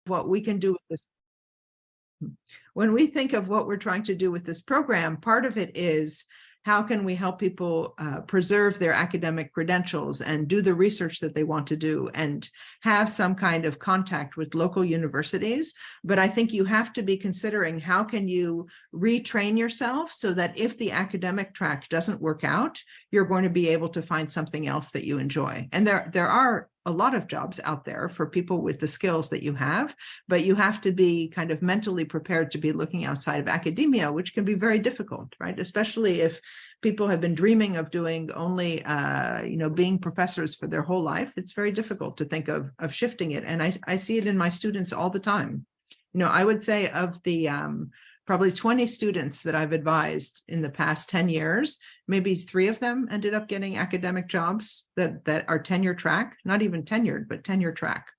what we can do with this, when we think of what we're trying to do with this program, part of it is how can we help people preserve their academic credentials and do the research that they want to do and have some kind of contact with local universities. But I think you have to be considering how can you retrain yourself so that if the academic track doesn't work out, you're going to be able to find something else that you enjoy. And there are a lot of jobs out there for people with the skills that you have, but you have to be kind of mentally prepared to be looking outside of academia, which can be very difficult, right? Especially if people have been dreaming of doing only, being professors for their whole life. It's very difficult to think of shifting it. And I see it in my students all the time. I would say of the probably 20 students that I've advised in the past 10 years, maybe 3 of them ended up getting academic jobs that are tenure track, not even tenured, but tenure track,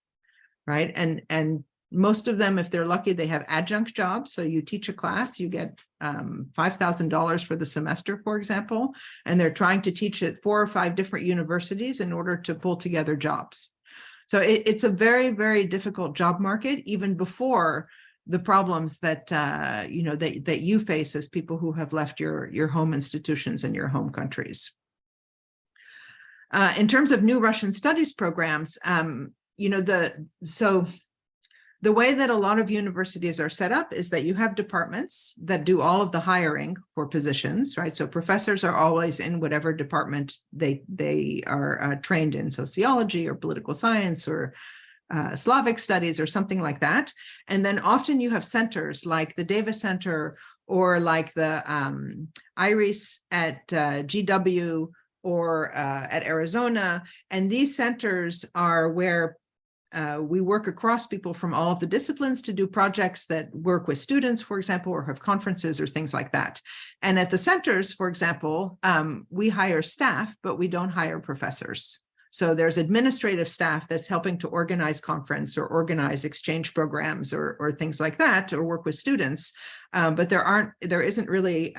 right? And most of them, if they're lucky, they have adjunct jobs. So you teach a class, you get $5,000 for the semester, for example, and they're trying to teach at 4 or 5 different universities in order to pull together jobs. So it's a very, very difficult job market, even before the problems that that you face as people who have left your home institutions and your home countries. In terms of new Russian studies programs, the way that a lot of universities are set up is that you have departments that do all of the hiring for positions, right? So professors are always in whatever department they are trained in, sociology or political science or Slavic studies or something like that. And then often you have centers like the Davis Center or like the IRIS at GW or at Arizona. And these centers are where we work across people from all of the disciplines to do projects that work with students, for example, or have conferences or things like that. And at the centers, for example, we hire staff, but we don't hire professors. So there's administrative staff that's helping to organize conference or organize exchange programs or things like that, or work with students. But there isn't really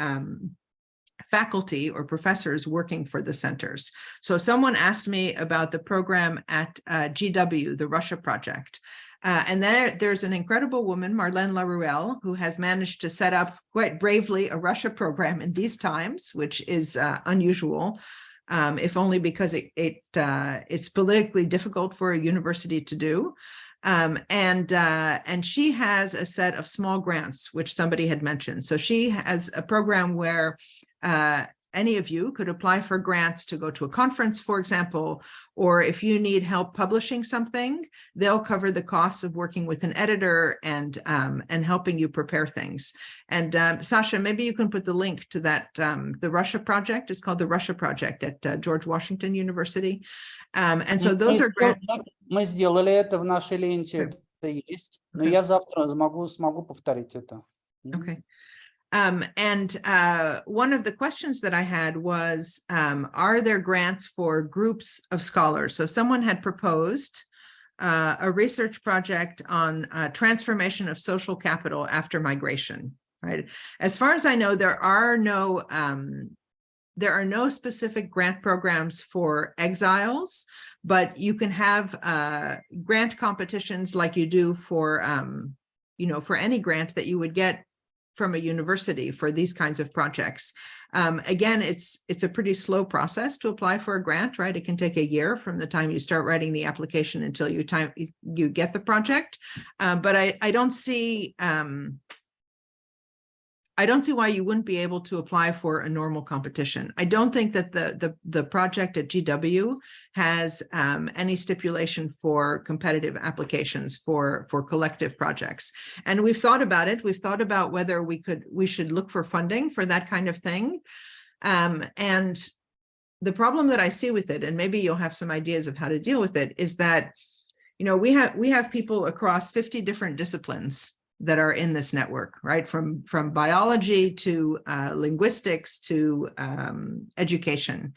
faculty or professors working for the centers. So someone asked me about the program at GW, the Russia project. And there's an incredible woman, Marlene Laruelle, who has managed to set up quite bravely a Russia program in these times, which is unusual. If only because it's politically difficult for a university to do. And she has a set of small grants, which somebody had mentioned. So she has a program where any of you could apply for grants to go to a conference, for example, or if you need help publishing something, they'll cover the costs of working with an editor and helping you prepare things. And Sasha, maybe you can put the link to that. The Russia project is called the Russia Project at George Washington University. And so those are grants. Мы сделали это в нашей ленте, это есть, но я завтра смогу повторить это. Okay. And one of the questions that I had was, are there grants for groups of scholars? So someone had proposed a research project on transformation of social capital after migration, right? As far as I know, there are no specific grant programs for exiles, but you can have grant competitions like you do for, for any grant that you would get from a university for these kinds of projects. Again, it's a pretty slow process to apply for a grant, right? It can take a year from the time you start writing the application until you get the project. But I don't see why you wouldn't be able to apply for a normal competition. I don't think that the project at GW has any stipulation for competitive applications for collective projects. And we've thought about it. We've thought about whether we should look for funding for that kind of thing. And the problem that I see with it, and maybe you'll have some ideas of how to deal with it, is that, we have people across 50 different disciplines that are in this network, right? From biology to linguistics to education.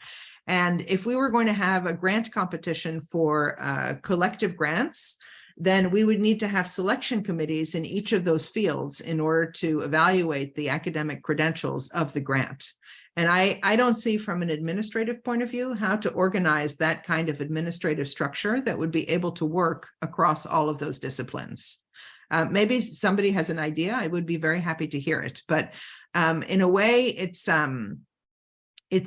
And if we were going to have a grant competition for collective grants, then we would need to have selection committees in each of those fields in order to evaluate the academic credentials of the grant. And I don't see from an administrative point of view how to organize that kind of administrative structure that would be able to work across all of those disciplines. Maybe somebody has an idea. I would be very happy to hear it. But in a way, it's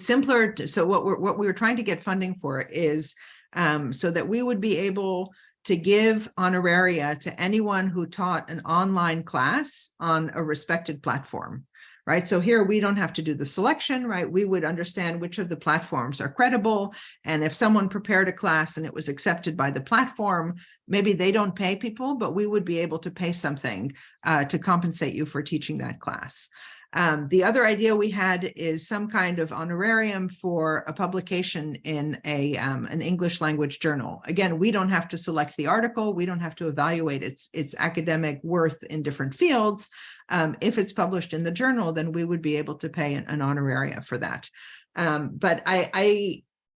simpler. So what we were trying to get funding for is so that we would be able to give honoraria to anyone who taught an online class on a respected platform. Right. So here we don't have to do the selection, right? We would understand which of the platforms are credible. And if someone prepared a class and it was accepted by the platform, maybe they don't pay people, but we would be able to pay something to compensate you for teaching that class. The other idea we had is some kind of honorarium for a publication in an English language journal. Again, we don't have to select the article. We don't have to evaluate its academic worth in different fields. If it's published in the journal, then we would be able to pay an honoraria for that. But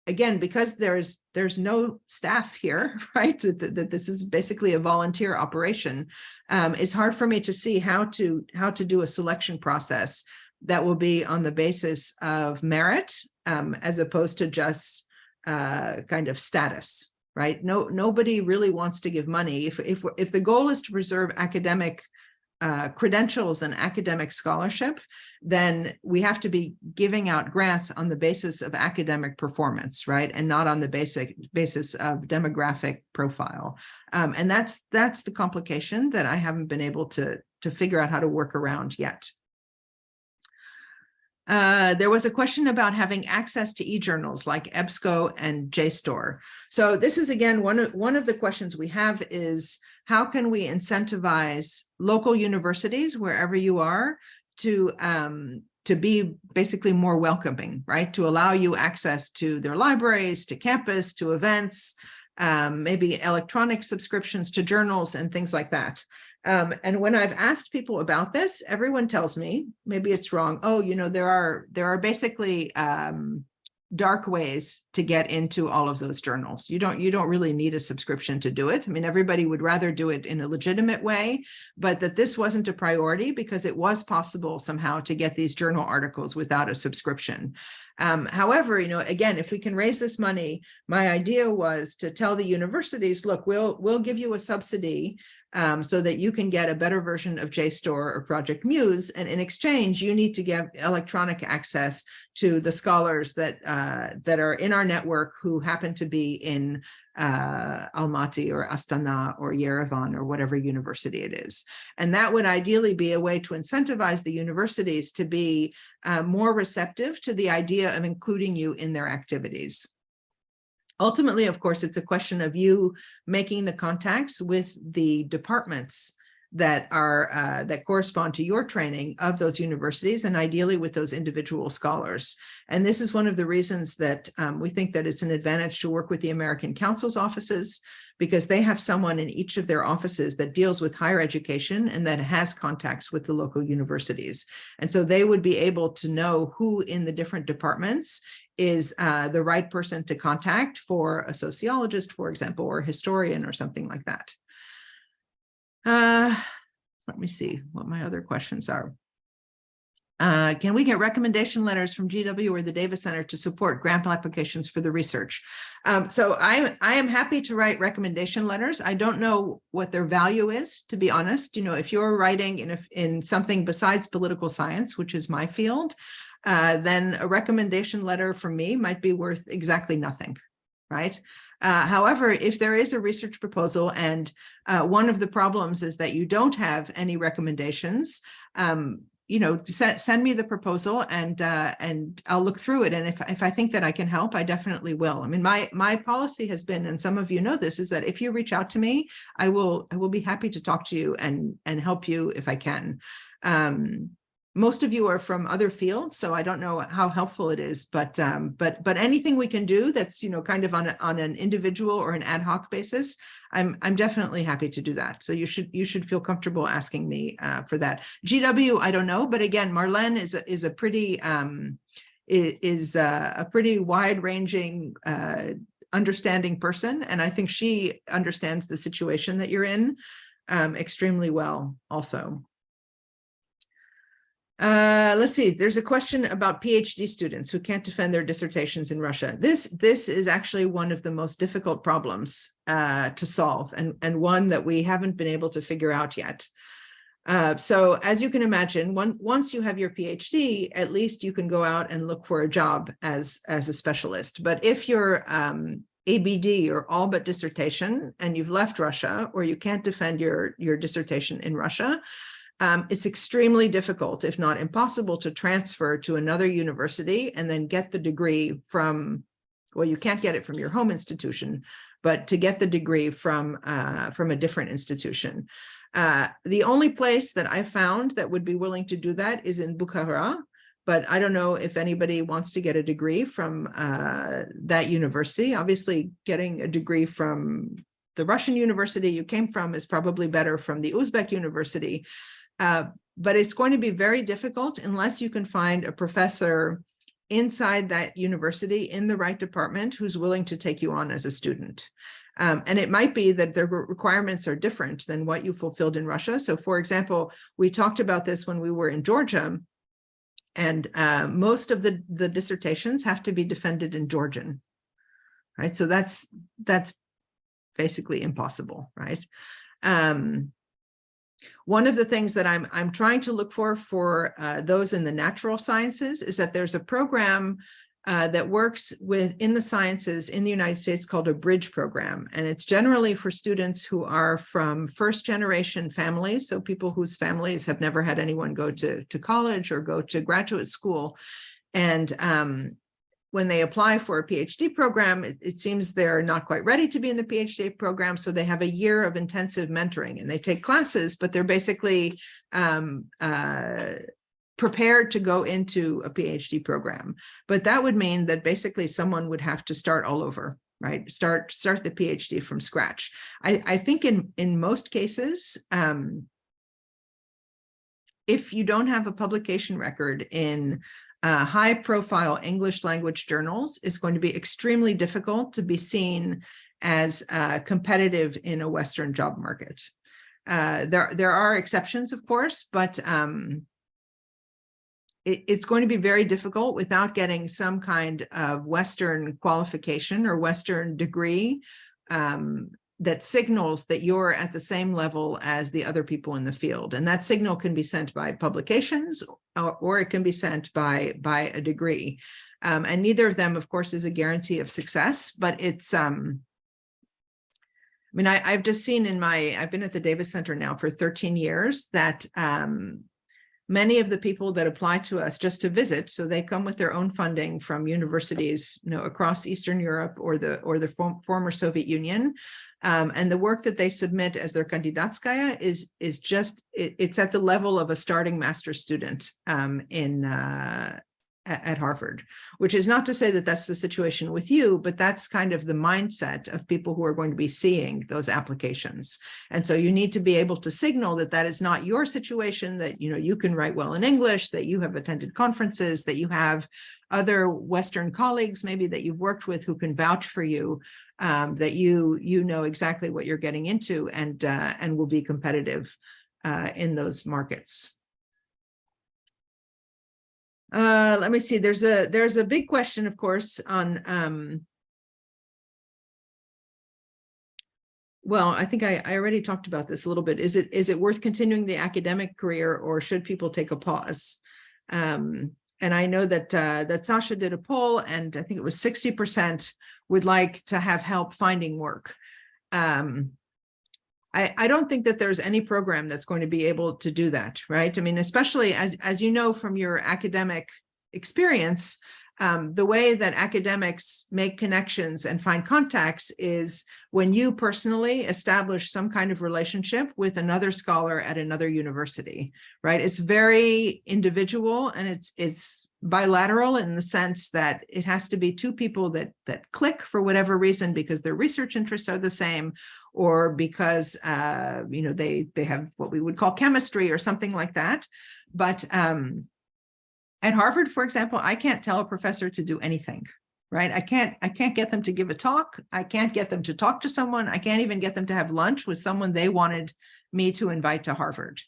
again, because there's no staff here, right? That this is basically a volunteer operation. It's hard for me to see how to do a selection process that will be on the basis of merit, as opposed to just kind of status, right? Nobody really wants to give money. If the goal is to preserve academic credentials and academic scholarship, then we have to be giving out grants on the basis of academic performance, right? And not on the basis of demographic profile. And that's the complication that I haven't been able to figure out how to work around yet. There was a question about having access to e-journals like EBSCO and JSTOR. So this is, again, one of the questions we have is, how can we incentivize local universities, wherever you are, to be basically more welcoming, right? To allow you access to their libraries, to campus, to events, maybe electronic subscriptions to journals and things like that. And when I've asked people about this, everyone tells me, maybe it's wrong, oh, there are basically dark ways to get into all of those journals. You don't really need a subscription to do it. I mean, everybody would rather do it in a legitimate way, but that this wasn't a priority because it was possible somehow to get these journal articles without a subscription. However, again, if we can raise this money, my idea was to tell the universities, look, we'll give you a subsidy so that you can get a better version of JSTOR or Project Muse. And in exchange, you need to give electronic access to the scholars that are in our network who happen to be in Almaty or Astana or Yerevan or whatever university it is. And that would ideally be a way to incentivize the universities to be more receptive to the idea of including you in their activities. Ultimately, of course, it's a question of you making the contacts with the departments that correspond to your training of those universities, and ideally with those individual scholars. And this is one of the reasons that we think that it's an advantage to work with the American Council's offices, because they have someone in each of their offices that deals with higher education and that has contacts with the local universities. And so they would be able to know who in the different departments is the right person to contact for a sociologist, for example, or a historian or something like that. Let me see what my other questions are. Can we get recommendation letters from GW or the Davis Center to support grant applications for the research? So I am happy to write recommendation letters. I don't know what their value is, to be honest. If you're writing in something besides political science, which is my field, then a recommendation letter from me might be worth exactly nothing, right? However, if there is a research proposal and one of the problems is that you don't have any recommendations, send me the proposal and I'll look through it. And if I think that I can help, I definitely will. I mean, my policy has been, and some of you know this, is that if you reach out to me, I will be happy to talk to you and help you if I can. Most of you are from other fields, so I don't know how helpful it is, but anything we can do that's kind of on an individual or an ad hoc basis, I'm definitely happy to do that. So you should feel comfortable asking me for that. GW, I don't know, but again, Marlene is a pretty wide-ranging, understanding person, and I think she understands the situation that you're in extremely well, also. Let's see. There's a question about PhD students who can't defend their dissertations in Russia. This is actually one of the most difficult problems to solve, and one that we haven't been able to figure out yet. So as you can imagine, once you have your PhD, at least you can go out and look for a job as a specialist. But if you're ABD or all but dissertation and you've left Russia, or you can't defend your dissertation in Russia, it's extremely difficult, if not impossible, to transfer to another university and then get the degree from, well, you can't get it from your home institution, but to get the degree from a different institution. The only place that I found that would be willing to do that is in Bukhara, but I don't know if anybody wants to get a degree from that university. Obviously, getting a degree from the Russian university you came from is probably better from the Uzbek university. But it's going to be very difficult unless you can find a professor inside that university in the right department who's willing to take you on as a student. And it might be that their requirements are different than what you fulfilled in Russia. So for example, we talked about this when we were in Georgia, and most of the dissertations have to be defended in Georgian, right? So that's basically impossible, right? One of the things that I'm trying to look for those in the natural sciences is that there's a program that works in the sciences in the United States called a bridge program. And it's generally for students who are from first generation families. So people whose families have never had anyone go to college or go to graduate school. And when they apply for a PhD program, it seems they're not quite ready to be in the PhD program. So they have a year of intensive mentoring and they take classes, but they're basically prepared to go into a PhD program. But that would mean that basically someone would have to start all over, right? Start the PhD from scratch. I think in most cases, if you don't have a publication record in high profile English language journals, it's going to be extremely difficult to be seen as competitive in a Western job market. There are exceptions, of course, but it's going to be very difficult without getting some kind of Western qualification or Western degree that signals that you're at the same level as the other people in the field. And that signal can be sent by publications or it can be sent by a degree. And neither of them, of course, is a guarantee of success, but it's, I mean, I've just seen I've been at the Davis Center now for 13 years that many of the people that apply to us just to visit, so they come with their own funding from universities, across Eastern Europe or the former Soviet Union. And the work that they submit as their kandidatskaya is just, it's at the level of a starting master's student at Harvard, which is not to say that that's the situation with you, but that's kind of the mindset of people who are going to be seeing those applications. And so you need to be able to signal that that is not your situation, that you can write well in English, that you have attended conferences, that you have other Western colleagues maybe that you've worked with who can vouch for you, that you know exactly what you're getting into and will be competitive in those markets. Let me see. There's a big question, of course, on well, I think I already talked about this a little bit. Is it worth continuing the academic career, or should people take a pause? And I know that Sasha did a poll, and I think it was 60% would like to have help finding work. I don't think that there's any program that's going to be able to do that, right? I mean, especially as you know from your academic experience, the way that academics make connections and find contacts is when you personally establish some kind of relationship with another scholar at another university, right? It's very individual and it's bilateral in the sense that it has to be two people that click for whatever reason, because their research interests are the same, or because they have what we would call chemistry or something like that. But at Harvard, for example, I can't tell a professor to do anything, right? I can't get them to give a talk. I can't get them to talk to someone. I can't even get them to have lunch with someone they wanted me to invite to Harvard,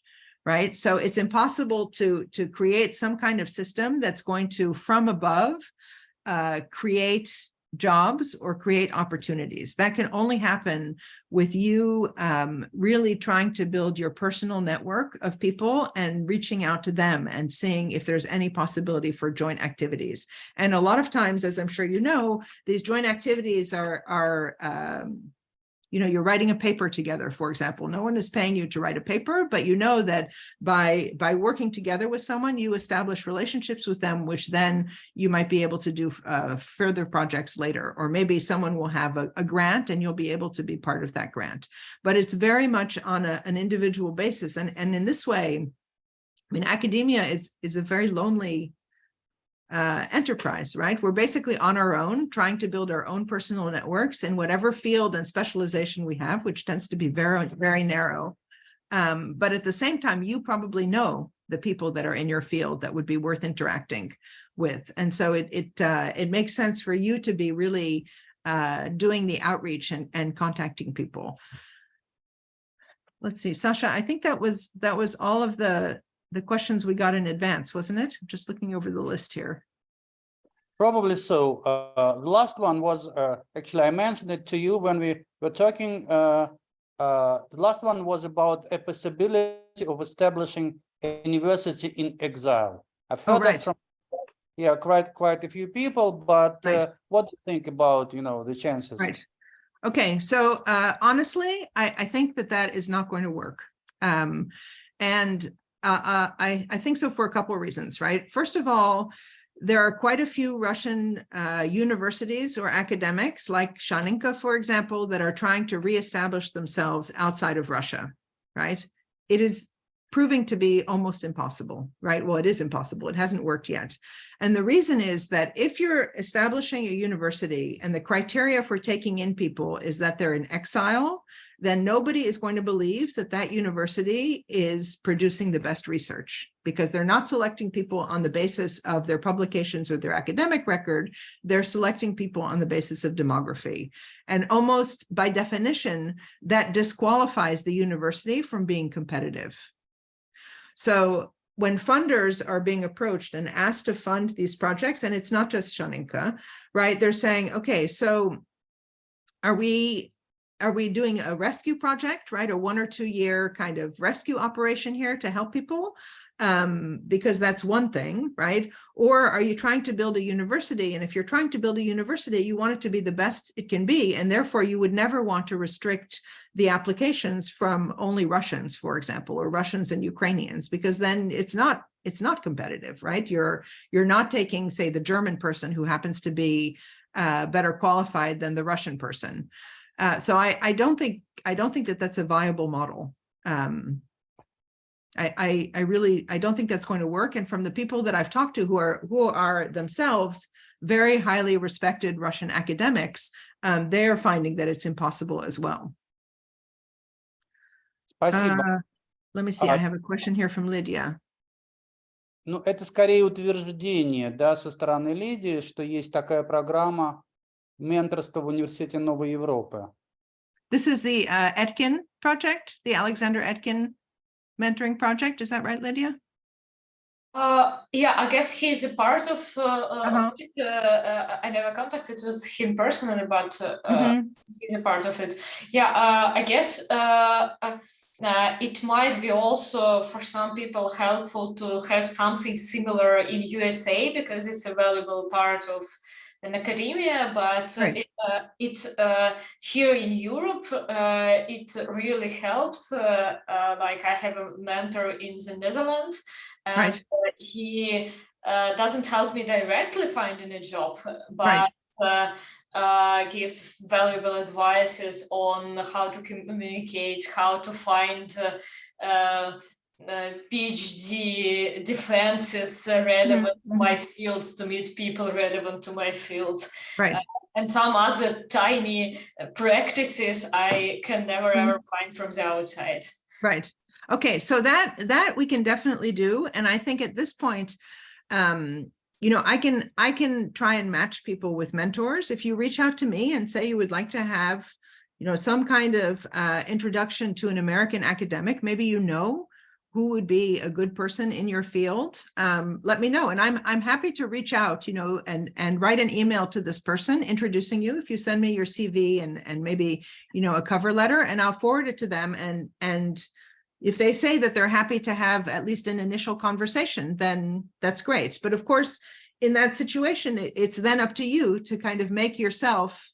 right? So it's impossible to create some kind of system that's going to, from above, create jobs or create opportunities. That can only happen with you really trying to build your personal network of people and reaching out to them and seeing if there's any possibility for joint activities. And a lot of times, as I'm sure you know, these joint activities are you're writing a paper together, for example. No one is paying you to write a paper, but you know that by working together with someone, you establish relationships with them, which then you might be able to do further projects later. Or maybe someone will have a grant and you'll be able to be part of that grant. But it's very much on an individual basis. And in this way, I mean, academia is a very lonely enterprise, right? We're basically on our own, trying to build our own personal networks in whatever field and specialization we have, which tends to be very, very narrow. But at the same time, you probably know the people that are in your field that would be worth interacting with. And so it makes sense for you to be really doing the outreach and contacting people. Let's see, Sasha, I think that was all of the questions we got in advance, wasn't it? Just looking over the list here. Probably so. The last one was, actually, I mentioned it to you when we were talking. The last one was about a possibility of establishing a university in exile. I've heard that from quite a few people, but what do you think about, the chances? Right. Okay, so honestly, I think that is not going to work. I think so for a couple of reasons, right? First of all, there are quite a few Russian universities or academics like Shaninka, for example, that are trying to reestablish themselves outside of Russia, right? It is proving to be almost impossible, right? Well, it is impossible. It hasn't worked yet. And the reason is that if you're establishing a university and the criteria for taking in people is that they're in exile, then nobody is going to believe that university is producing the best research, because they're not selecting people on the basis of their publications or their academic record. They're selecting people on the basis of demography. And almost by definition, that disqualifies the university from being competitive. So when funders are being approached and asked to fund these projects, and it's not just Shaninka, right? They're saying, okay, so are we doing a rescue project, right? A 1 or 2 year kind of rescue operation here to help people? Because that's one thing, right? Or are you trying to build a university? And if you're trying to build a university, you want it to be the best it can be. And therefore you would never want to restrict the applications from only Russians, for example, or Russians and Ukrainians, because then it's not competitive, right? You're not taking, say, the German person who happens to be better qualified than the Russian person. So I don't think that that's a viable model. I don't think that's going to work. And from the people that I've talked to who are themselves very highly respected Russian academics, they are finding that it's impossible as well. Let me see, I have a question here from Lydia. Ну, это скорее утверждение, да, со стороны Лидии, что есть такая программа менторства в Университете Новой Европы. This is the Etkin project, the Alexander Etkin mentoring project. Is that right, Lydia? Yeah, I guess he's a part of it. I never contacted with him personally, but he's a part of it. Yeah, I guess it might be also for some people helpful to have something similar in USA, because it's a valuable part of in academia, but here in Europe, it really helps. Like I have a mentor in the Netherlands, and he doesn't help me directly finding a job, but gives valuable advices on how to communicate, how to find PhD defenses relevant to my field, to meet people relevant to my field, and some other tiny practices I can never ever find from the outside. Right. Okay. So that we can definitely do, and I think at this point, I can try and match people with mentors. If you reach out to me and say you would like to have, some kind of introduction to an American academic, maybe who would be a good person in your field, let me know. And I'm happy to reach out, and write an email to this person introducing you. If you send me your CV and maybe, a cover letter, and I'll forward it to them. And if they say that they're happy to have at least an initial conversation, then that's great. But of course, in that situation, it's then up to you to kind of make yourself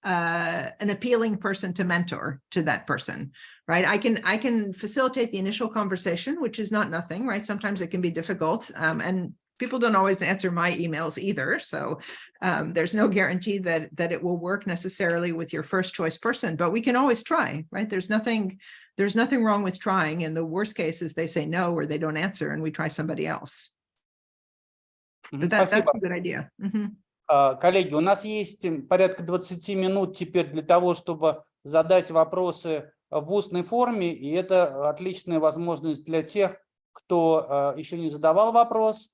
an appealing person to mentor to that person, right? I can facilitate the initial conversation, which is not nothing, right? Sometimes it can be difficult, and people don't always answer my emails either. So there's no guarantee that it will work necessarily with your first choice person, but we can always try, right? There's nothing wrong with trying. And the worst case is they say no, or they don't answer, and we try somebody else. But that's a good idea. Коллеги, у нас есть порядка 20 минут теперь для того, чтобы задать вопросы в устной форме, и это отличная возможность для тех, кто еще не задавал вопрос,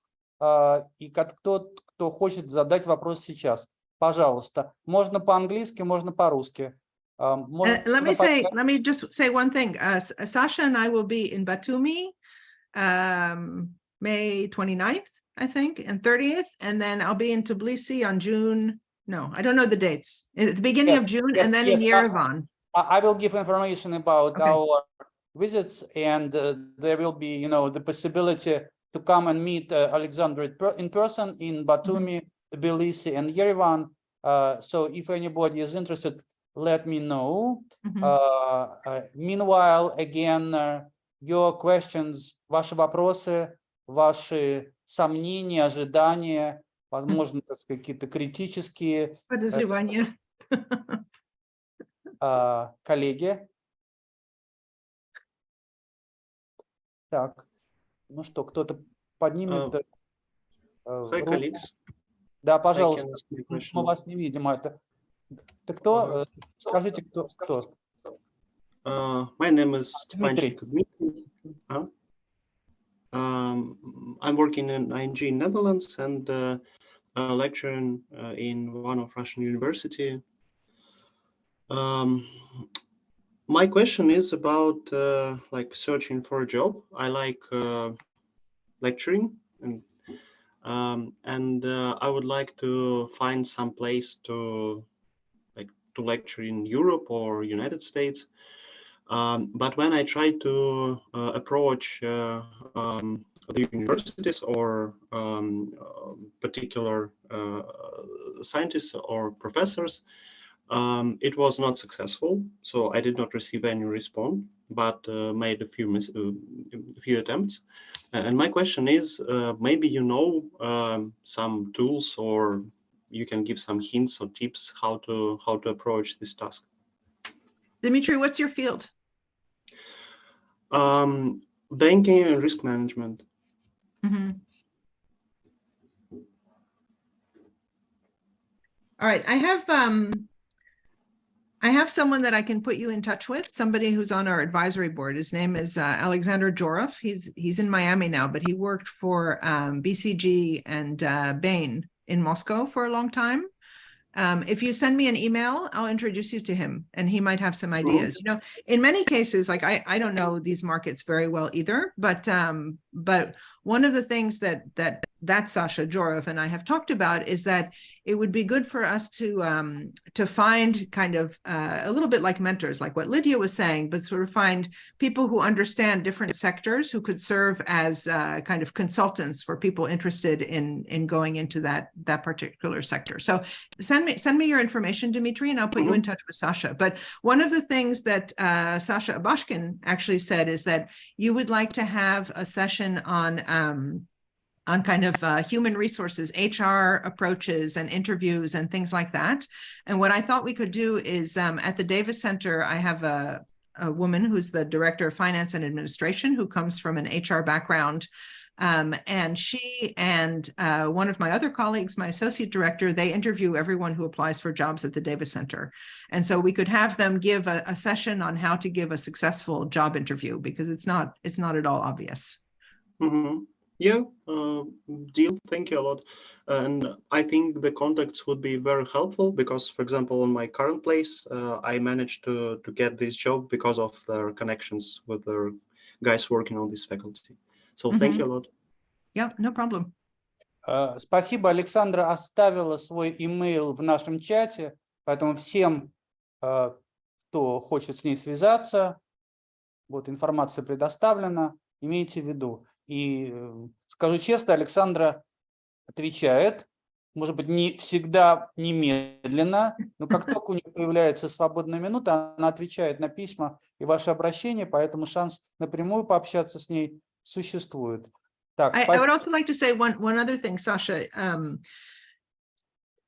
и кто хочет задать вопрос сейчас. Пожалуйста, можно по-английски, можно по-русски. Let me just say one thing. Sasha and I will be in Batumi, May 29th. I think, and 30th, and then I'll be in Tbilisi on I don't know the dates, at the beginning of June, and then in Yerevan. I will give information about our visits, and there will be, the possibility to come and meet Alexandra in person in Batumi, Tbilisi, and Yerevan. So if anybody is interested, let me know. Meanwhile, again, your questions, ваши вопросы, ваши сомнения, ожидания, возможно, так сказать, какие-то критические подозревания. Коллеги. Так, ну что, кто-то поднимет Hi, colleagues. Да, пожалуйста, мы вас не видим. Ты кто? Скажите, кто? My name is Дмитрий. I'm working in ING Netherlands and lecturing in one of Russian university. My question is about like searching for a job. I like lecturing, and I would like to find some place to lecture in Europe or United States. But when I try to approach the universities or particular scientists or professors, it was not successful. So I did not receive any response, but made a few attempts. And my question is, maybe some tools, or you can give some hints or tips how to approach this task. Dmitry, what's your field? Banking and risk management. All right, I have someone that I can put you in touch with, somebody who's on our advisory board. His name is Alexander Jorov. He's in Miami now, but he worked for BCG and Bain in Moscow for a long time. If you send me an email, I'll introduce you to him, and he might have some ideas. In many cases, like I don't know these markets very well either, but one of the things that Sasha Jorov and I have talked about is that it would be good for us to find kind of a little bit like mentors, like what Lydia was saying, but sort of find people who understand different sectors who could serve as kind of consultants for people interested in going into that particular sector. So send me your information, Dmitry, and I'll put you in touch with Sasha. But one of the things that Sasha Abashkin actually said is that you would like to have a session on kind of human resources, HR approaches and interviews and things like that. And what I thought we could do is at the Davis Center, I have a woman who's the director of finance and administration who comes from an HR background. And she and one of my other colleagues, my associate director, they interview everyone who applies for jobs at the Davis Center. And so we could have them give a session on how to give a successful job interview, because it's not at all obvious. Yeah, deal. Thank you a lot. And I think the contacts would be very helpful because, for example, in my current place, I managed to get this job because of their connections with their guys working on this faculty. So thank you a lot. Yeah, no problem. Спасибо. Александра оставила свой имейл в нашем чате, поэтому всем, кто хочет с ней связаться, вот информация предоставлена, имейте в виду. И скажу честно, Александра отвечает, может быть, не всегда немедленно, но как только у нее появляется свободная минута, она отвечает на письма и ваши обращения, поэтому шанс напрямую пообщаться с ней существует. Так, I would also like to say one other thing, Sasha.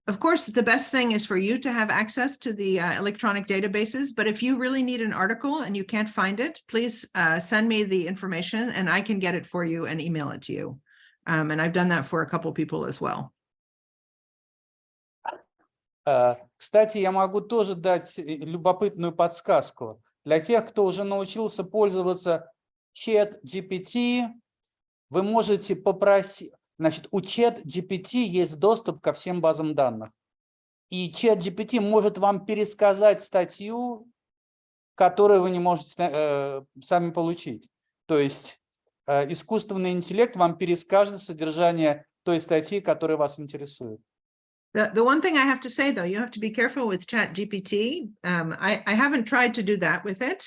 Of course, the best thing is for you to have access to the electronic databases, but if you really need an article and you can't find it, please send me the information and I can get it for you and email it to you. And I've done that for a couple people as well. Кстати, я могу тоже дать любопытную подсказку. Для тех, кто уже научился пользоваться ChatGPT, вы можете попросить, значит, у ChatGPT есть доступ ко всем базам данных. И ChatGPT может вам пересказать статью, которую вы не можете сами получить. То есть искусственный интеллект вам перескажет содержание той статьи, которая вас интересует. The one thing I have to say, though, you have to be careful with ChatGPT. I haven't tried to do that with it,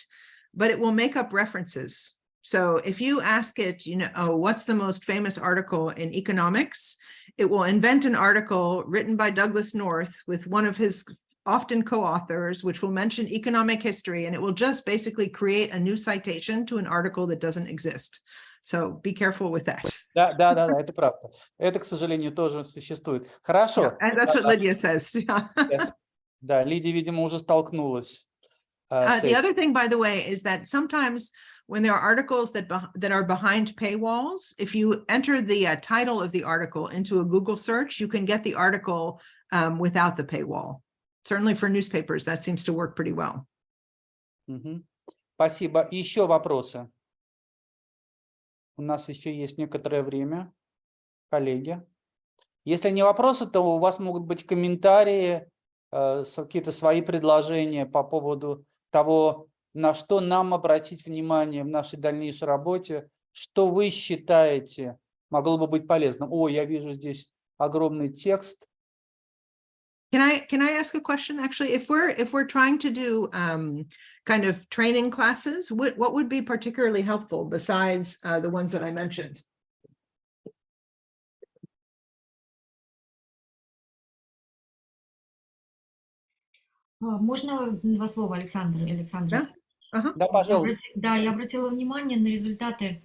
but it will make up references. So if you ask it, you know, oh, what's the most famous article in economics? It will invent an article written by Douglas North with one of his often co-authors, which will mention economic history, and it will just basically create a new citation to an article that doesn't exist. So be careful with that. Да, это правда. Это, к сожалению, тоже существует. Хорошо. And that's what Lydia says. Yes. Да, Лидия, видимо, уже столкнулась. The other thing, by the way, is that sometimes when there are articles that are behind paywalls, if you enter the title of the article into a Google search, you can get the article without the paywall. Certainly for newspapers, that seems to work pretty well. Спасибо. Еще вопросы? У нас еще есть некоторое время, коллеги. Если не вопросы, то у вас могут быть комментарии, какие-то свои предложения по поводу того, на что нам обратить внимание в нашей дальнейшей работе, что вы считаете могло бы быть полезным. О, я вижу здесь огромный текст. Can I ask a question? Actually, if we're trying to do kind of training classes, what would be particularly helpful besides the ones that I mentioned? Можно два слова, Александра? Да? Да, пожалуйста. Да, я обратила внимание на результаты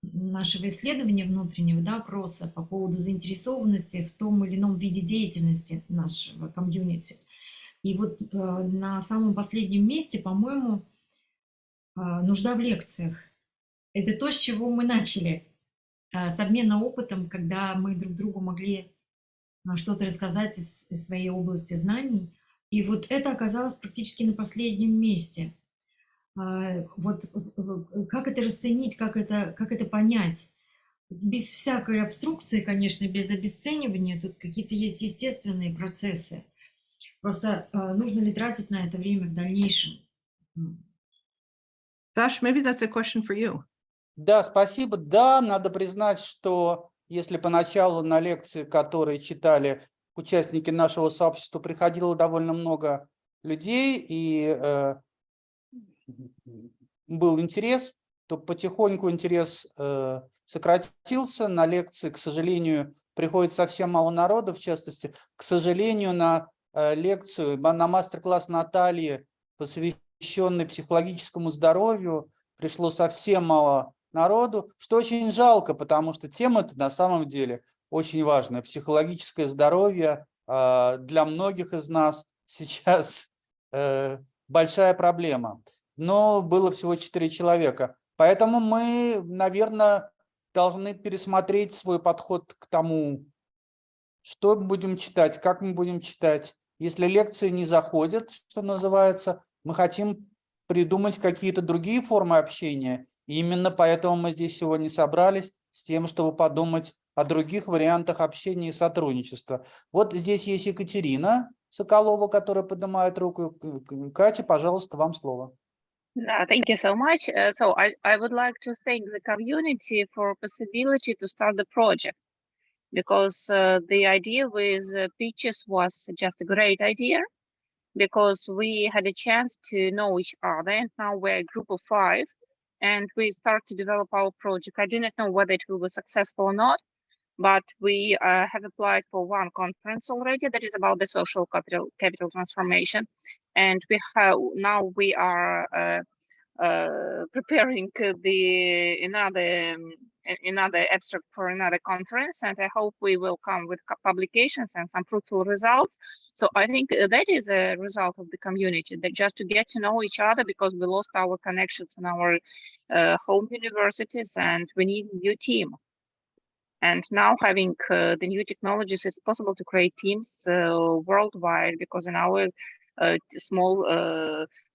нашего исследования внутреннего, да, опроса по поводу заинтересованности в том или ином виде деятельности нашего комьюнити. И вот на самом последнем месте, по-моему, нужда в лекциях. Это то, с чего мы начали, с обмена опытом, когда мы друг другу могли что-то рассказать из своей области знаний. И вот это оказалось практически на последнем месте. Вот как это расценить, как это понять? Без всякой обструкции, конечно, без обесценивания, тут какие-то есть естественные процессы. Просто нужно ли тратить на это время в дальнейшем? Dash, maybe that's a question for you. Да, спасибо. Да, надо признать, что если поначалу на лекции, которые читали участники нашего сообщества, приходило довольно много людей и был интерес, то потихоньку интерес сократился. На лекции, к сожалению, приходит совсем мало народа, в частности, к сожалению, на лекцию, на мастер-класс Натальи, посвященный психологическому здоровью, пришло совсем мало народу, что очень жалко, потому что тема-то на самом деле очень важная. Психологическое здоровье для многих из нас сейчас большая проблема. Но было всего 4 человека. Поэтому мы, наверное, должны пересмотреть свой подход к тому, что мы будем читать, как мы будем читать. Если лекции не заходят, что называется, мы хотим придумать какие-то другие формы общения. И именно поэтому мы здесь сегодня собрались с тем, чтобы подумать о других вариантах общения и сотрудничества. Вот здесь есть Екатерина Соколова, которая поднимает руку. Катя, пожалуйста, вам слово. Thank you so much. So I would like to thank the community for possibility to start the project, because the idea with pitches was just a great idea, because we had a chance to know each other, and now we're a group of 5, and we start to develop our project. I do not know whether it will be successful or not, but we have applied for one conference already that is about the social capital transformation, and we are preparing another abstract for another conference, and I hope we will come with publications and some fruitful results. So I think that is a result of the community, that just to get to know each other, because we lost our connections in our home universities, and we need a new team. And now having the new technologies, it's possible to create teams worldwide, because in our small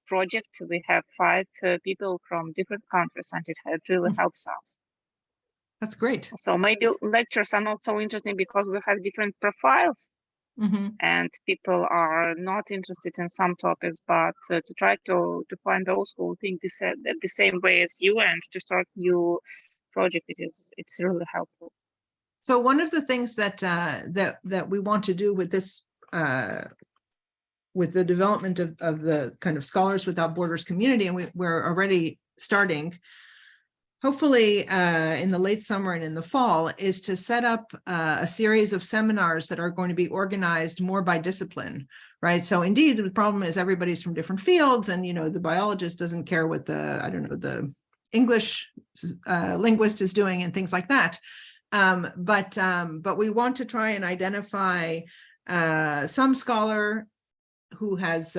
project, we have 5 people from different countries, and it really helps us. That's great. So maybe lectures are not so interesting because we have different profiles, and people are not interested in some topics, but to try to find those who think the same way as you and to start new project, it's really helpful. So one of the things that that we want to do with this, with the development of the kind of Scholars Without Borders community, and we're already starting, hopefully in the late summer and in the fall, is to set up a series of seminars that are going to be organized more by discipline, right? So indeed, the problem is everybody's from different fields, and the biologist doesn't care what the English linguist is doing and things like that. But we want to try and identify some scholar who has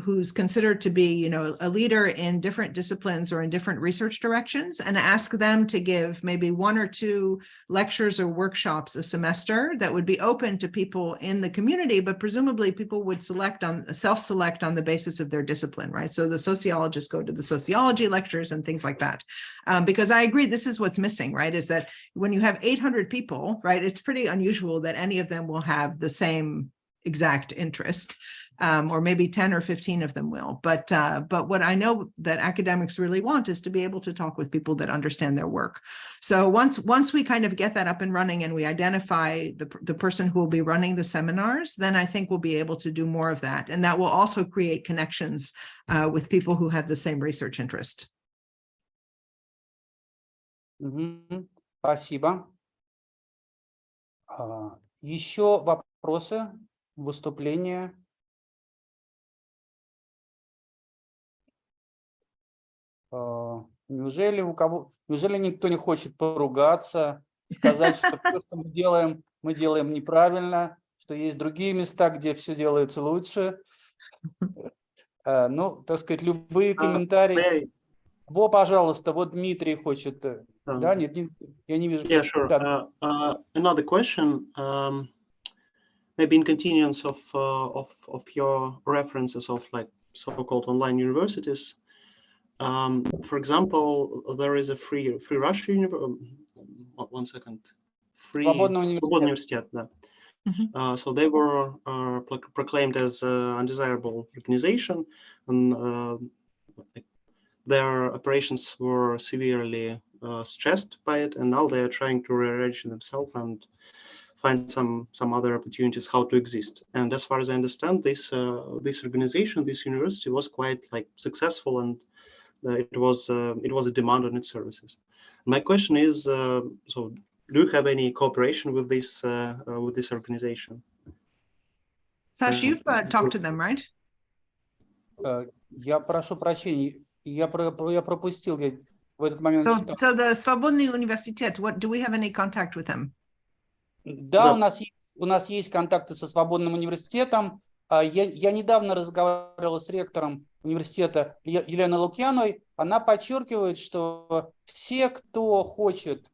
who's considered to be, a leader in different disciplines or in different research directions, and ask them to give maybe 1 or 2 lectures or workshops a semester that would be open to people in the community, but presumably people would self-select on the basis of their discipline, right? So the sociologists go to the sociology lectures and things like that. Because I agree, this is what's missing, right? Is that when you have 800 people, right, it's pretty unusual that any of them will have the same exact interest. Or maybe 10 or 15 of them will. But what I know that academics really want is to be able to talk with people that understand their work. So once we kind of get that up and running and we identify the person who will be running the seminars, then I think we'll be able to do more of that. And that will also create connections with people who have the same research interest. Спасибо. Еще вопросы, выступления? Неужели никто не хочет поругаться, сказать, что то, что мы делаем неправильно, что есть другие места, где все делается лучше? Ну, так сказать, любые комментарии. Пожалуйста, вот Дмитрий хочет. Да, нет, я не вижу. Yeah, sure. Да. Another question, maybe in continuance of your references of like so-called online universities. For example, there is a free Russia university. 1 second. Свободный университет, да. So they were proclaimed as an undesirable organization, and their operations were severely stressed by it, and now they are trying to rearrange themselves and find some other opportunities how to exist. And as far as I understand, this organization, this university, was quite like successful, and it was a demand on its services. My question is, so do you have any cooperation with this organization? Sash, you've talked to them, right? Я прошу прощения, я пропустил в этот момент. So the Свободный университет, do we have any contact with them? Да, у нас есть контакты со Свободным университетом. Я недавно разговаривал с ректором университета Еленой Лукьяновой. Она подчеркивает, что все, кто хочет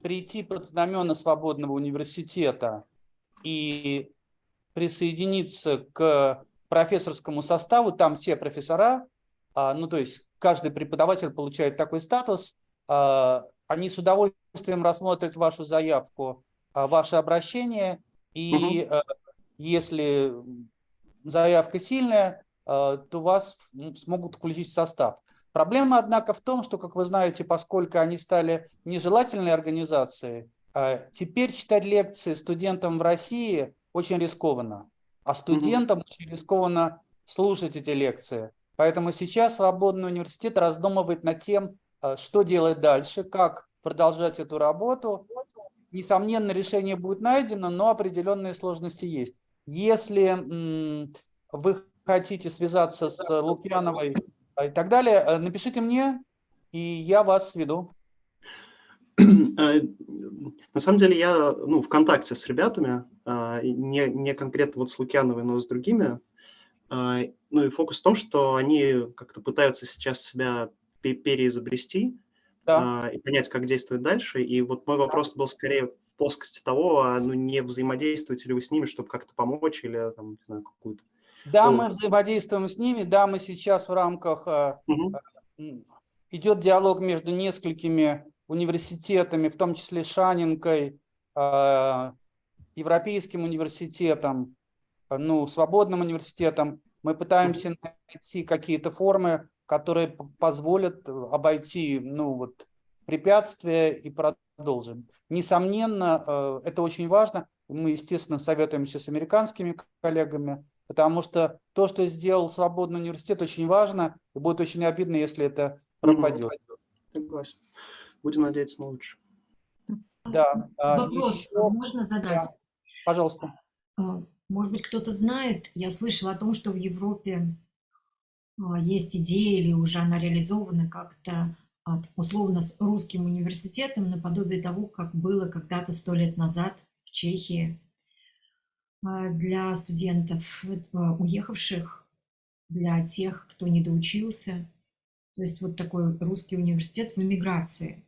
прийти под знамена Свободного университета и присоединиться к профессорскому составу, там все профессора, ну то есть каждый преподаватель получает такой статус, они с удовольствием рассмотрят вашу заявку, ваше обращение, и если заявка сильная, то вас смогут включить в состав. Проблема, однако, в том, что, как вы знаете, поскольку они стали нежелательной организацией, теперь читать лекции студентам в России очень рискованно, а студентам очень рискованно слушать эти лекции. Поэтому сейчас Свободный университет раздумывает над тем, что делать дальше, как продолжать эту работу. Несомненно, решение будет найдено, но определенные сложности есть. Если вы хотите связаться с Лукьяновой и так далее, напишите мне, и я вас сведу. На самом деле я в контакте с ребятами, не конкретно вот с Лукьяновой, но с другими. Ну и фокус в том, что они как-то пытаются сейчас себя переизобрести, Да. и понять, как действовать дальше. И вот мой вопрос был скорее в плоскости того, не взаимодействуете ли вы с ними, чтобы как-то помочь или там, не знаю, какую-то... Да, мы взаимодействуем с ними, да, мы сейчас в рамках... Идет диалог между несколькими университетами, в том числе Шанинкой, Европейским университетом, Свободным университетом. Мы пытаемся найти какие-то формы, которые позволят обойти препятствия и продолжим. Несомненно, это очень важно. Мы, естественно, советуемся с американскими коллегами, потому что то, что сделал Свободный университет, очень важно, и будет очень обидно, если это пропадет. Согласен. Будем надеяться на лучшее. Да. Вопрос можно задать? Да. Пожалуйста. Может быть, кто-то знает, я слышала о том, что в Европе есть идея или уже она реализована как-то условно с русским университетом наподобие того, как было когда-то 100 лет назад в Чехии для студентов, уехавших, для тех, кто не доучился. То есть вот такой русский университет в эмиграции.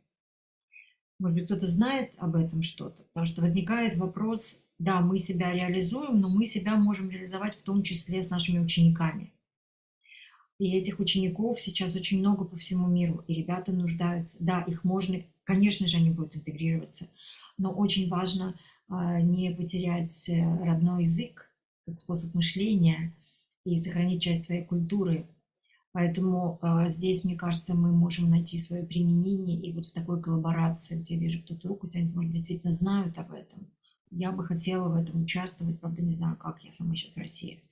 Может быть, кто-то знает об этом что-то? Потому что возникает вопрос, да, мы себя реализуем, но мы себя можем реализовать в том числе с нашими учениками. И этих учеников сейчас очень много по всему миру, и ребята нуждаются. Да, их можно, конечно же, они будут интегрироваться, но очень важно не потерять родной язык, как способ мышления, и сохранить часть своей культуры. Поэтому здесь, мне кажется, мы можем найти свое применение, и вот в такой коллаборации, вот я вижу, кто-то руку тянет, может, действительно знают об этом. Я бы хотела в этом участвовать, правда, не знаю, как, я сама сейчас в России.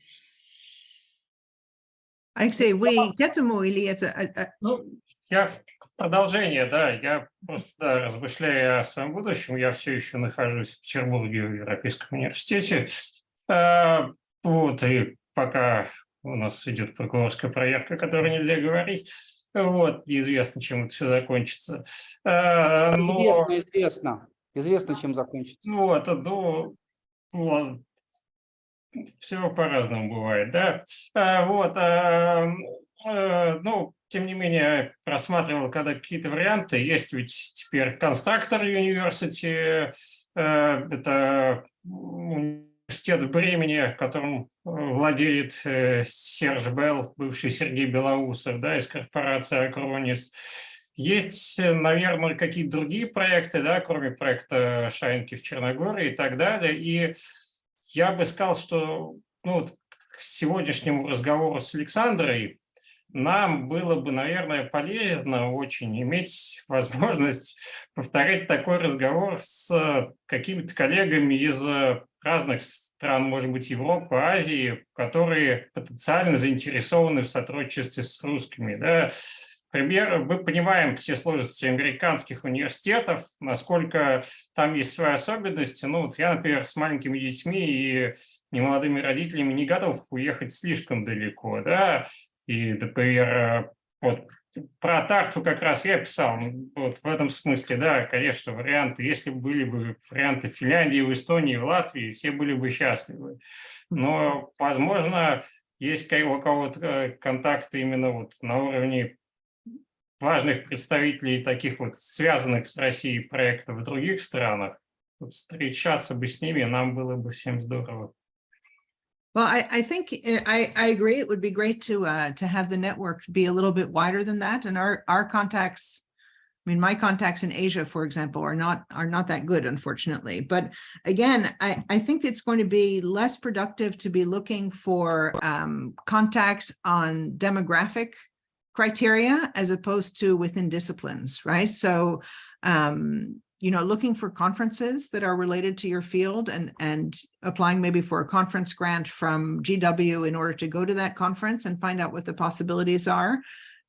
Алексей, вы к этому или это... Я в продолжение, да, я просто размышляю о своем будущем, я все еще нахожусь в Петербурге в Европейском университете, и пока у нас идет прокурорская проверка, о которой нельзя говорить, неизвестно, чем это все закончится. Известно, чем закончится. Все по-разному бывает, да. Тем не менее, просматривал когда какие-то варианты. Есть ведь теперь Constructor University, это университет в Бремени, которым владеет Серж Белл, бывший Сергей Белоусов, да, из корпорации Акронис. Есть, наверное, какие-то другие проекты, да, кроме проекта Шаинки в Черногории и так далее. И я бы сказал, что к сегодняшнему разговору с Александрой нам было бы, наверное, полезно очень иметь возможность повторять такой разговор с какими-то коллегами из разных стран, может быть, Европы, Азии, которые потенциально заинтересованы в сотрудничестве с русскими. Да. Например, мы понимаем все сложности американских университетов, насколько там есть свои особенности. Я, например, с маленькими детьми и немолодыми родителями не готов уехать слишком далеко, да. И, например, про Тарту как раз я писал, в этом смысле, да, конечно, варианты, если бы были бы варианты в Финляндии, в Эстонии, в Латвии, все были бы счастливы. Но, возможно, есть у кого-то контакты именно на уровне важных представителей таких связанных с Россией проектов в других странах. Встречаться бы с ними нам было бы всем здорово. Well, I think I agree. It would be great to have the network be a little bit wider than that, and our contacts mean, my contacts in Asia, for example, are not that good, unfortunately. But again, I think it's going to be less productive to be looking for contacts on demographic criteria as opposed to within disciplines, right? So, you know, looking for conferences that are related to your field and applying maybe for a conference grant from GW in order to go to that conference and find out what the possibilities are.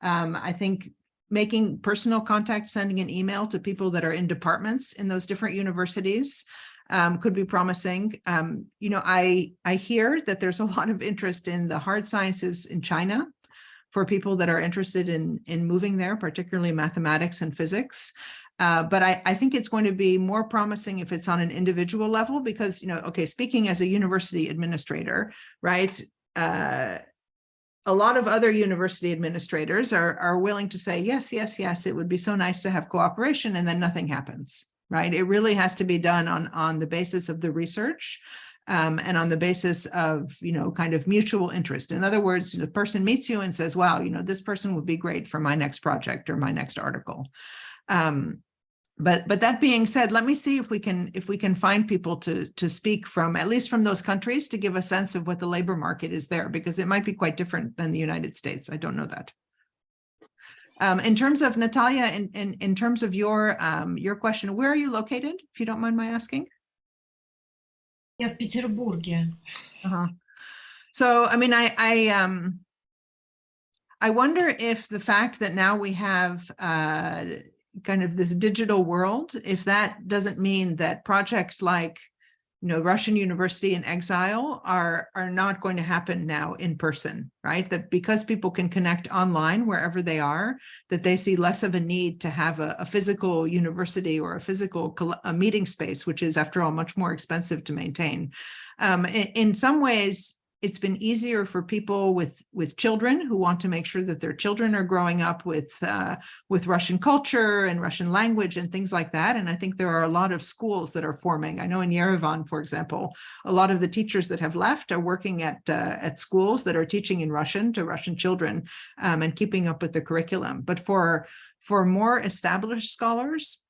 I think making personal contact, sending an email to people that are in departments in those different universities could be promising. You know, I hear that there's a lot of interest in the hard sciences in China for people that are interested in moving there, particularly mathematics and physics. But I think it's going to be more promising if it's on an individual level because, you know, okay, speaking as a university administrator, right? A lot of other university administrators are willing to say, yes, yes, yes, it would be so nice to have cooperation, and then nothing happens, right? It really has to be done on the basis of the research and on the basis of, you know, kind of mutual interest. In other words, the person meets you and says, wow, you know, this person would be great for my next project or my next article. But that being said, let me see if we can find people to speak from, at least from those countries, to give a sense of what the labor market is there, because it might be quite different than the United States. I don't know that. In terms of Natalia, in terms of your question, where are you located, if you don't mind my asking? Я в Петербурге. So, I mean, I wonder if the fact that now we have kind of this digital world, if that doesn't mean that projects like, you know, Russian University in Exile are not going to happen now in person, right? That because people can connect online wherever they are, that they see less of a need to have a physical university or a physical meeting space, which is, after all, much more expensive to maintain. In some ways, it's been easier for people with children who want to make sure that their children are growing up with Russian culture and Russian language and things like that. And I think there are a lot of schools that are forming. I know in Yerevan, for example, a lot of the teachers that have left are working at schools that are teaching in Russian to Russian children and keeping up with the curriculum. But for more established scholars,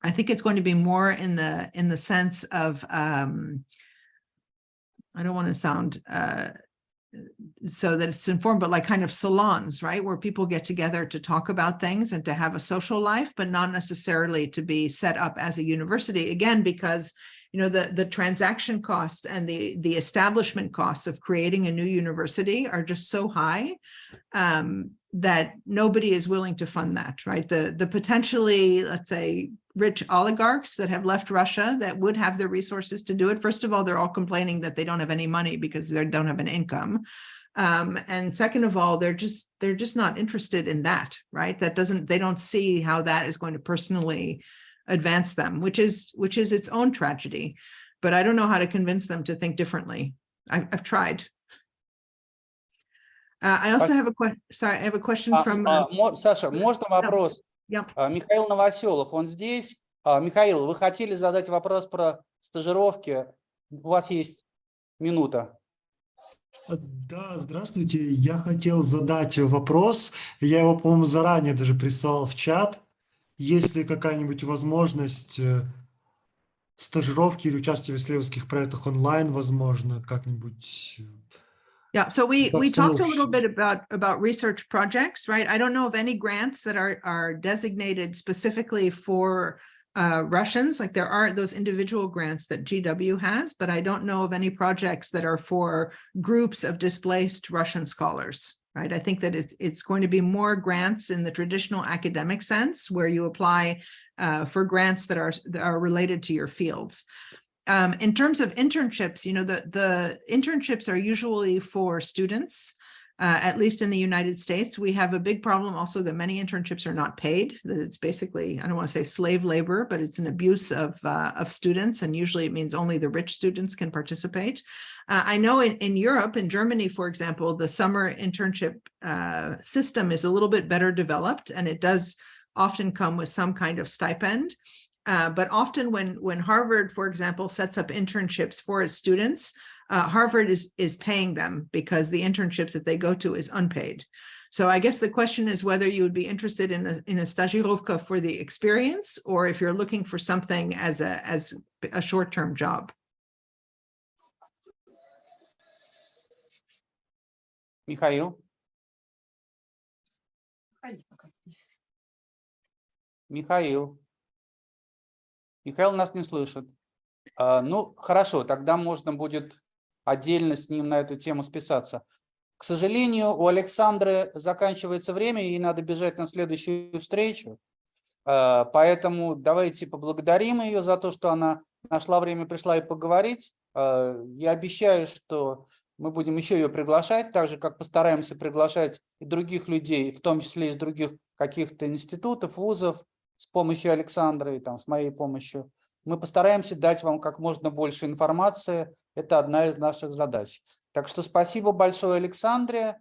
I think it's going to be more in the sense of I don't want to sound so that it's informed, but like kind of salons, right? Where people get together to talk about things and to have a social life, but not necessarily to be set up as a university. Again, because, you know, the transaction cost and the establishment costs of creating a new university are just so high that nobody is willing to fund that, right? The potentially, let's say, rich oligarchs that have left Russia that would have the resources to do it. First of all, they're all complaining that they don't have any money because they don't have an income. And second of all, they're just not interested in that, right? They don't see how that is going to personally advance them, which is its own tragedy. But I don't know how to convince them to think differently. I've tried. I also have a question. Sorry, I have a question from Саша, можно вопрос? Михаил Новоселов, он здесь. Михаил, вы хотели задать вопрос про стажировки? У вас есть минута. Да, здравствуйте. Я хотел задать вопрос. Я его, по-моему, заранее даже прислал в чат. Есть ли какая-нибудь возможность стажировки или участия в исследовательских проектах онлайн, возможно, как-нибудь? Yeah, so we talked a little bit about research projects, right? I don't know of any grants that are designated specifically for Russians. Like there are those individual grants that GW has, but I don't know of any projects that are for groups of displaced Russian scholars, right? I think that it's going to be more grants in the traditional academic sense, where you apply for grants that are related to your fields. In terms of internships, you know, the internships are usually for students, at least in the United States. We have a big problem also that many internships are not paid, that it's basically, I don't want to say slave labor, but it's an abuse of students. And usually it means only the rich students can participate. I know in Europe, in Germany, for example, the summer internship system is a little bit better developed, and it does often come with some kind of stipend. But often when Harvard, for example, sets up internships for its students, Harvard is paying them because the internship that they go to is unpaid. So I guess the question is whether you would be interested in a stagirovka for the experience, or if you're looking for something as a short-term job. Михаил? Михаил? Михаил нас не слышит. Ну, хорошо, тогда можно будет отдельно с ним на эту тему списаться. К сожалению, у Александры заканчивается время, ей надо бежать на следующую встречу. Поэтому давайте поблагодарим ее за то, что она нашла время, пришла и поговорить. Я обещаю, что мы будем еще ее приглашать, так же, как постараемся приглашать и других людей, в том числе из других каких-то институтов, вузов, с помощью Александры, и там, с моей помощью. Мы постараемся дать вам как можно больше информации. Это одна из наших задач. Так что спасибо большое Александре,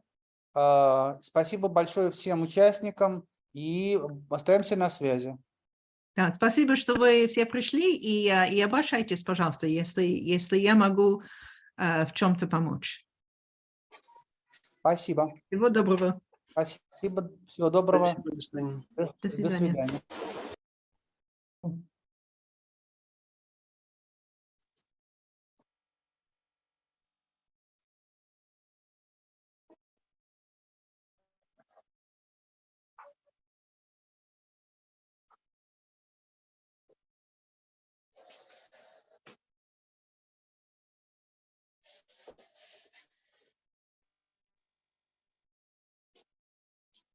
спасибо большое всем участникам и остаемся на связи. Да, спасибо, что вы все пришли, и обращайтесь, пожалуйста, если я могу в чем-то помочь. Спасибо. Всего доброго. Спасибо. Всего доброго. Спасибо, до свидания. До свидания. До свидания.